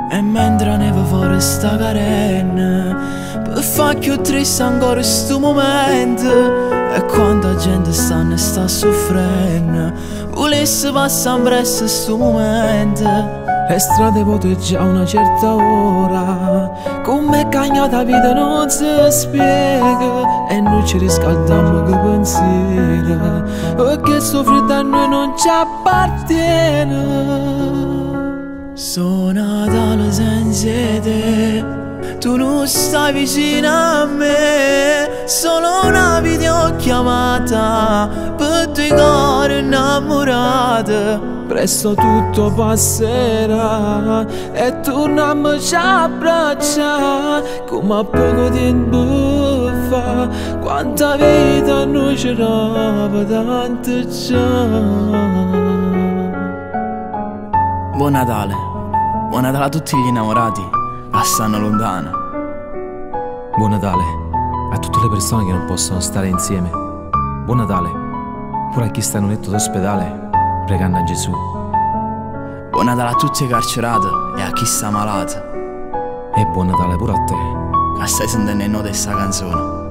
E mentre neve fuori sta carena, per fa più triste ancora sto momento. E quanta gente sta soffrendo, volesse passare presso sto momento. Le strade vuote già una certa ora, come cagnata vita non si spiega. E noi ci riscaldiamo che pensiero, perché sto freddo a noi non ci appartiene. Sono Natale senza te, tu non stai vicino a me. Solo una videochiamata per due cuori innamorati. Presto tutto passerà e torniamoci a abbracciare come a poco tempo fa. Quanta vita noi c'eravamo tanto già. Buon Natale a tutti gli innamorati che stanno lontano. Buon Natale a tutte le persone che non possono stare insieme. Buon Natale pure a chi sta in un letto d'ospedale pregando a Gesù. Buon Natale a tutti i carcerati e a chi sta malato. E buon Natale pure a te che stai sentendo il note di questa canzone.